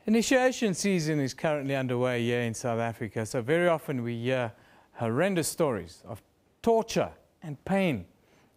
Initiation season is currently underway here in South Africa, so very often we hear horrendous stories of torture and pain.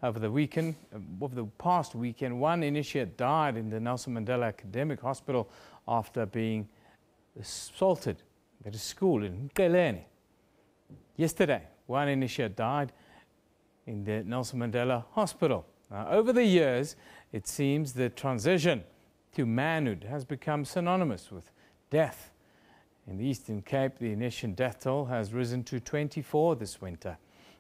Over the past weekend, one initiate died in the Nelson Mandela Academic Hospital after being assaulted at a school in Ngqeleni. Yesterday, one initiate died in the Nelson Mandela Hospital. Now, over the years, it seems the transition to manhood has become synonymous with death. In the Eastern Cape, the initial death toll has risen to 24 this winter.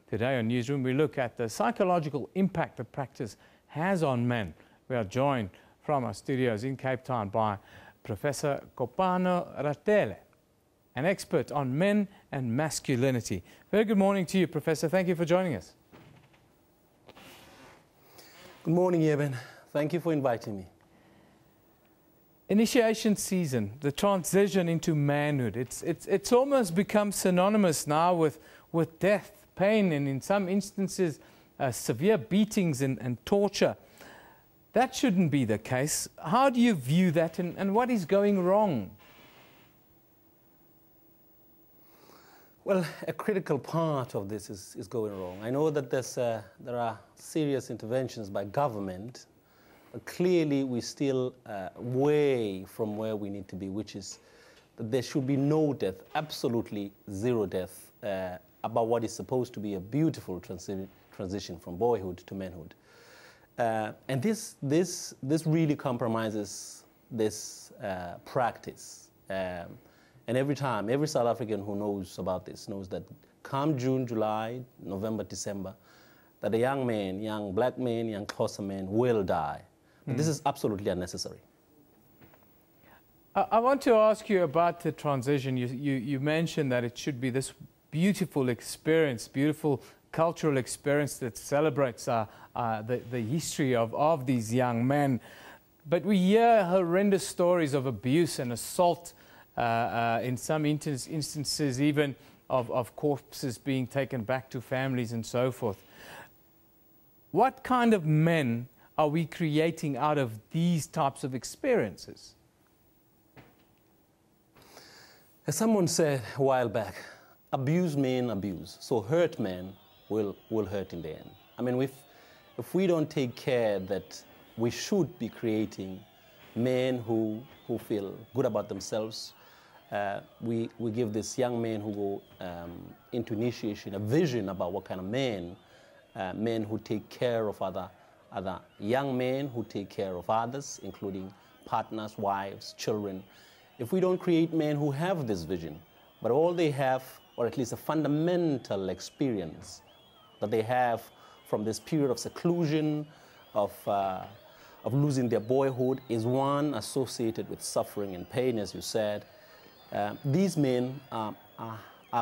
Today on Newsroom, we look at the psychological impact the practice has on men. We are joined from our studios in Cape Town by Professor Kopano Ratele, an expert on men and masculinity. Very good morning to you, Professor. Thank you for joining us. Good morning, Eben. Thank you for inviting me. Initiation season, the transition into manhood, it's almost become synonymous now with death, pain, and in some instances, severe beatings and torture. That shouldn't be the case. How do you view that, and what is going wrong? Well, a critical part of this is going wrong. I know that there are serious interventions by government, but clearly we're still way from where we need to be, which is that there should be no death, absolutely zero death, about what is supposed to be a beautiful transition from boyhood to manhood. And this really compromises this practice. And every South African who knows about this knows that come June, July, November, December, that a young man, young black man, young Xhosa man will die. But this is absolutely unnecessary. I want to ask you about the transition. You mentioned that it should be this beautiful experience, beautiful cultural experience that celebrates the history of these young men. But we hear horrendous stories of abuse and assault, in some instances even of corpses being taken back to families and so forth. What kind of men are we creating out of these types of experiences? As someone said a while back, abuse men abuse, so hurt men will hurt in the end. I mean, if we don't take care that we should be creating men who feel good about themselves, we give this young men who go into initiation a vision about what kind of men who take care of other young men, who take care of others, including partners, wives, children. If we don't create men who have this vision, but all they have, or at least a fundamental experience that they have from this period of seclusion, of losing their boyhood, is one associated with suffering and pain, as you said, these men are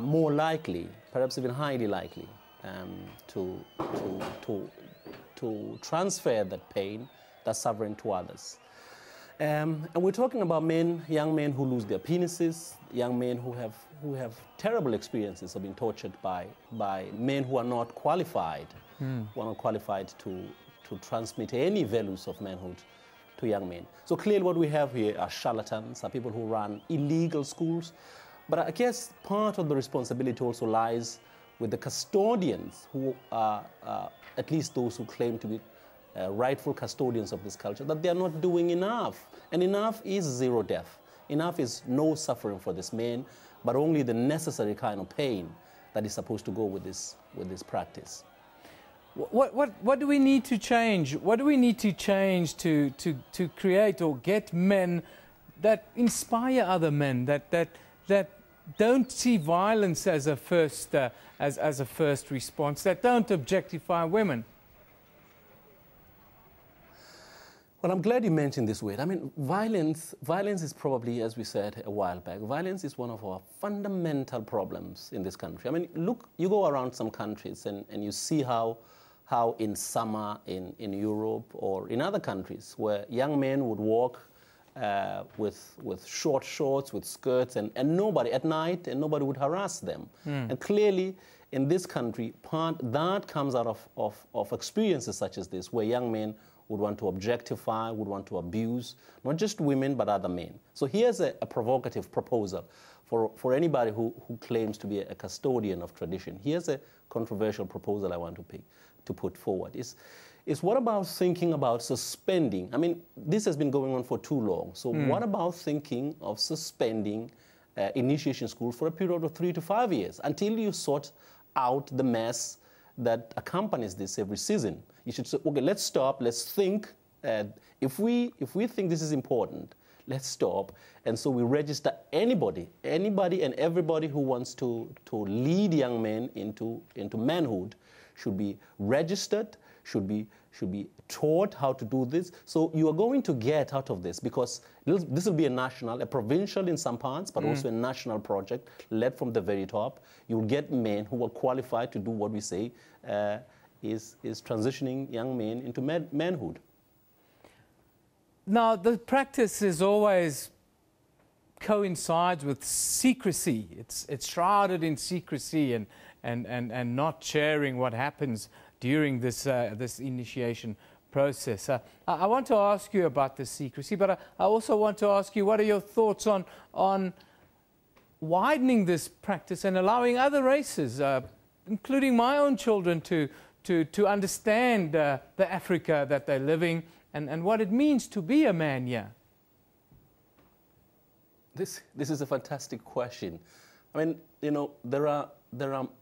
more likely, perhaps even highly likely, to transfer that pain, that suffering to others. And we're talking about men, young men who lose their penises, young men who have terrible experiences of being tortured by men who are not qualified, to transmit any values of manhood to young men. So clearly what we have here are charlatans, are people who run illegal schools. But I guess part of the responsibility also lies with the custodians, who are at least those who claim to be rightful custodians of this culture, that they are not doing enough. And enough is zero death. Enough is no suffering for this man, but only the necessary kind of pain that is supposed to go with this practice. What do we need to change? What do we need to change to create or get men that inspire other men, that don't see violence as a first response, that don't objectify women? Well, I'm glad you mentioned this word. I mean, violence is probably, as we said a while back, violence is one of our fundamental problems in this country. I mean, look, you go around some countries and you see how in summer in Europe or in other countries where young men would walk with short shorts, with skirts, and nobody at night, and nobody would harass them. And clearly, in this country, that comes out of experiences such as this, where young men would want to objectify, would want to abuse, not just women, but other men. So here's a provocative proposal for anybody who claims to be a custodian of tradition. Here's a controversial proposal I want to put forward. Is what about thinking about suspending? I mean, this has been going on for too long. So what about thinking of suspending initiation school for a period of 3 to 5 years until you sort out the mess that accompanies this every season? You should say, okay, let's stop, let's think. If we think this is important, let's stop. And so we register anybody and everybody who wants to lead young men into manhood should be registered, should be taught how to do this. So you are going to get out of this, because this will be a provincial in some parts, but also a national project led from the very top. You will get men who are qualified to do what we say is transitioning young men into manhood. Now, the practice is always coincides with secrecy. It's shrouded in secrecy and not sharing what happens during this initiation process. I want to ask you about the secrecy, but I also want to ask you, what are your thoughts on widening this practice and allowing other races, including my own children, to understand the Africa that they're living and what it means to be a man here? This is a fantastic question. I mean, you know, there are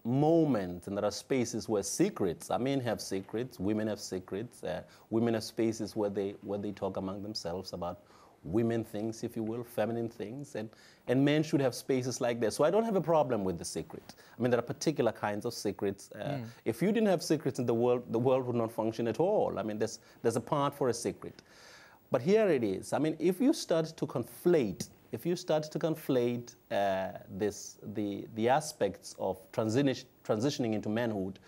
moments and there are spaces where secrets, men have secrets, women have secrets, women have spaces where they talk among themselves about women things, if you will, feminine things, and men should have spaces like that. So I don't have a problem with the secret. I mean, there are particular kinds of secrets. If you didn't have secrets in the world would not function at all. I mean, there's a part for a secret. But here it is. I mean, if you start to conflate the aspects of transitioning into manhood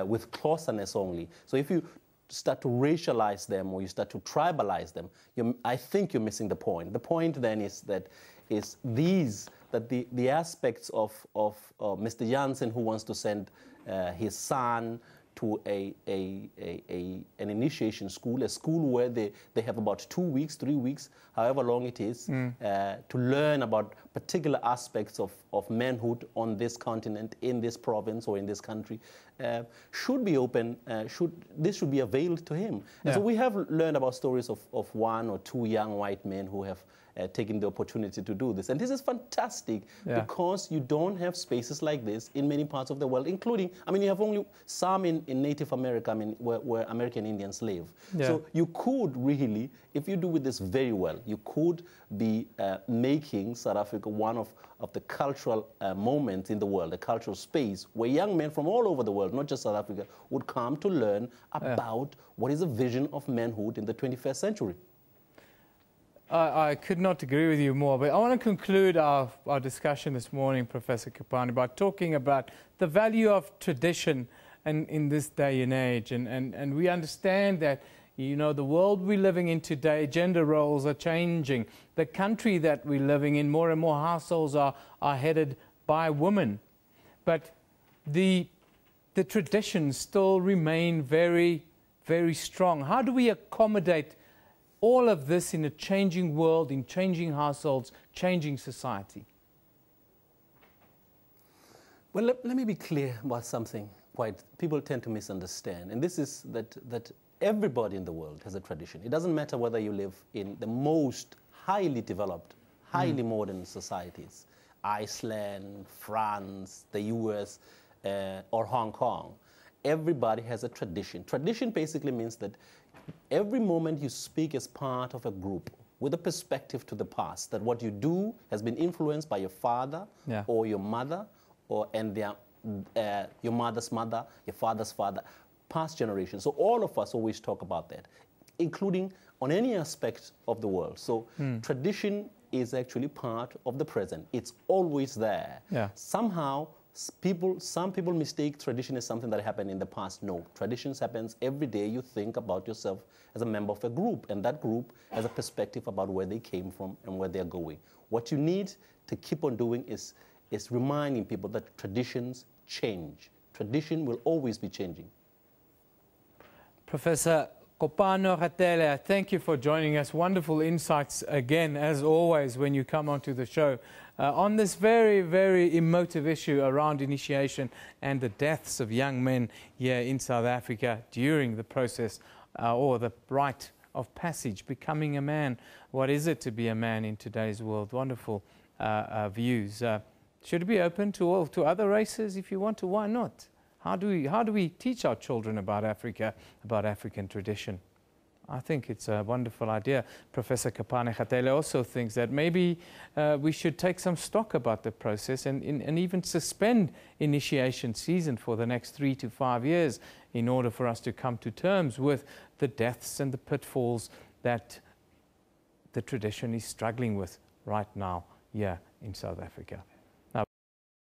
with closeness only. So if you start to racialize them or you start to tribalize them, I think you're missing the point. The point then is that the aspects of Mr. Jansen, who wants to send his son to an initiation school, a school where they have about 2 weeks, 3 weeks, however long it is, to learn about particular aspects of manhood on this continent, in this province or in this country, should be open, this should be availed to him. Yeah. And so we have learned about stories of 1 or 2 young white men who have taking the opportunity to do this. And this is fantastic, because you don't have spaces like this in many parts of the world, including, I mean, you have only some in Native America, I mean, where American Indians live. Yeah. So you could really, if you do with this very well, you could be making South Africa one of the cultural moments in the world, a cultural space where young men from all over the world, not just South Africa, would come to learn about what is a vision of manhood in the 21st century. I could not agree with you more, but I want to conclude our discussion this morning, Professor Kopano, by talking about the value of tradition in this day and age. And we understand that, you know, the world we're living in today, gender roles are changing. The country that we're living in, more and more households are headed by women. But the traditions still remain very, very strong. How do we accommodate all of this in a changing world, in changing households, changing society? Well, let me be clear about something people tend to misunderstand. And this is that everybody in the world has a tradition. It doesn't matter whether you live in the most highly developed, highly modern societies, Iceland, France, the US, or Hong Kong. Everybody has a tradition. Tradition basically means that every moment you speak as part of a group with a perspective to the past, that what you do has been influenced by your father or your mother, and your mother's mother, your father's father, past generations. So all of us always talk about that, including on any aspect of the world. So tradition is actually part of the present. It's always there. Yeah. Somehow, some people mistake tradition as something that happened in the past. No, traditions happens every day. You think about yourself as a member of a group, and that group has a perspective about where they came from and where they're going. What you need to keep on doing is reminding people that traditions change. Tradition will always be changing. Professor Kopano Ratele, thank you for joining us. Wonderful insights again, as always, when you come onto the show on this very, very emotive issue around initiation and the deaths of young men here in South Africa during the process or the rite of passage, becoming a man. What is it to be a man in today's world? Wonderful views. Should it be open to other races if you want to? Why not? How do we teach our children about Africa, about African tradition? I think it's a wonderful idea. Professor Kopano Ratele also thinks that maybe we should take some stock about the process and even suspend initiation season for the next 3 to 5 years in order for us to come to terms with the deaths and the pitfalls that the tradition is struggling with right now here in South Africa.